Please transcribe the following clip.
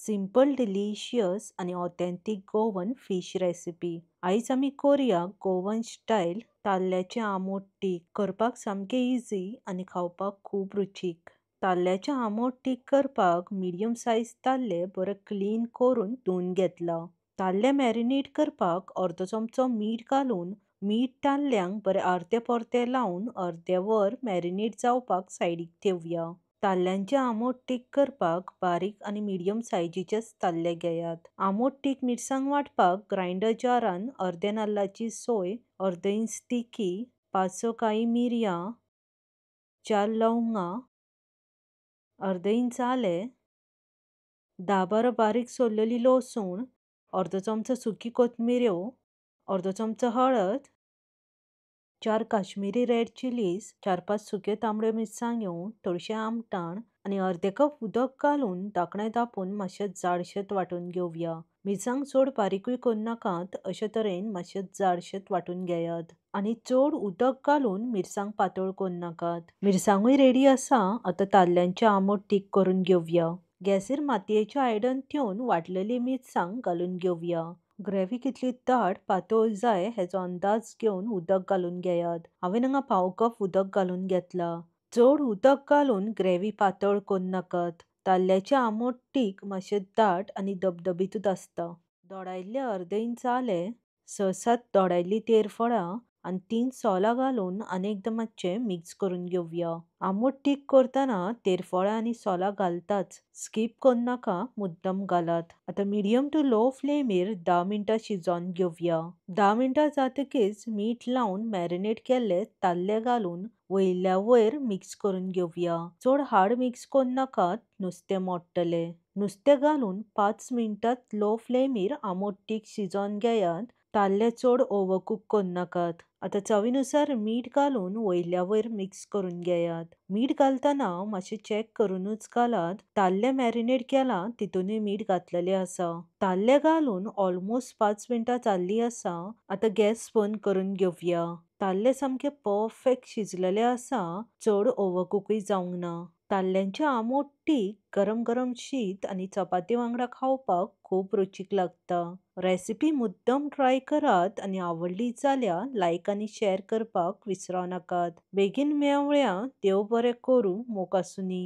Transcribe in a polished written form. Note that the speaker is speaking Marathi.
सिंपल डिलिशियस आणि ऑथेंटिक गोवन फिश रेसिपी। आयज आमी करूया गोवन स्टायल ताल्ल्याचें आमोट तीख। करपाक सामकें इजी आणि खावपाक खूब रुचीक। ताल्ल्याचें आमोट तीख करपाक मिडियम साइज ताल्ले बरे क्लीन करून धुवन घेतला। ताल्ले मॅरिनेट करपाक अर्दो चमचो मीठ घालून मीठ ताल्ल्यांक बरे आर्दे परते लावन अर्दे वर मॅरिनेट जावपाक सायडीक ठेवया। ताल्ल्यांचें आमोट तीख करपाक बारीक आणि मिडियम सायजीचेच ताल्ले घेयात। आमोट तीख मिरसांग वांटपाक ग्राइंडर जारान अर्दे नाल्लाची सोय, अर्दो इंच तिखी, 5-6 काळी मिरयां, 4 लवंगां, अर्दो इंच आलें, 10-12 बारीक सोललेली लसूण, अर्दो चमचो सुकी कोथमिऱ्यो, अर्दो चमचो हळद, 4 काश्मीरी रेड चिलीज, 4-5 सुक्यो तांबड्यो मिरसांग्यो, थोडेशें आमटाण आणि अर्दे कप उदक घालून धाकणें धांपून मातशें जाडशेंत वांटून घेवया। मिरसांग चड बारीकूय करूं अशे तरेन मातशें जाडशेंत वांटून घेयात आणि चड उदक घालून मिरसांग पातळ करूं नाकात। मिरसांगूय रेडी आसा। आतां ताल्ल्यांचें आमोट तीख करून घेवया। गॅसीर मातयेचें आयदन ठेवून वाटलेली मिरसांग घालून घेवया। ग्रेव्ही कितली दाट पातळ जाय हेचो अंदाज घेवन उदक घालून घेयात। हांवें हांगा पाव कप उदक घालून घेतला। चड उदक घालून ग्रेव्ही पातळ करूं नाकात। ताल्ल्याचें आमोट तीख मातशें दाट आणि धबधबीतूच आसता। दोडायल्लें अर्दे इंच आलें, 6-7 दोडायल्लीं तेरफळां आणि 3 सोलां घालून आनीकदां मातशें मिक्स करून घेवया। आमोट तीख करतना तेरफळां आणि सोलां घालताच, स्किप करूं नाका, मुद्दम घालात। आतां मिडियम टू लो फ्लेमीर 10 मिनटां शिजोवन घेवया। 10 मिनटां जातकीच मीठ लावन मॅरिनेट केल्ले ताल्ले घालून वयल्या वयर मिक्स करून घेवया। चड हार्ड मिक्स करूं नाकात, नुस्तें मोडटलें। नुस्तें घालून 5 मिनटां लो फ्लेमीर आमोट तीख शिजोवन घेयात। ताल्ले चड ओव्हरकूक करूं नाकात। आतां चवीनुसार मीठ घालून वयल्या वयर मिक्स करून घेयात। मीठ घालतना मातशें चेक करूनच घालात। ताल्ले मॅरिनेट केला तितूनय मीठ घातलेलें आसा। ताल्ले घालून ऑलमोस्ट 5 मिनटां जाल्लीं आसा। आतां गॅस बंद करून घेवया। ताल्ले सामके परफेक्ट शिजलेले आसा, चड ओव्हरकूकय जावंक ना। ताल्ल्यांचें आमोट तीख गरम गरम शीत आणि चपाती वांगडा खावपाक खूब रुचीक लागता। रेसिपी मुद्दम ट्राय करात आणि आवडली जाल्यार लायक आणि शेअर करपाक विसरूं नाकात। बेगीन मेळया। देव बरें करूं। मोग आसूं नी।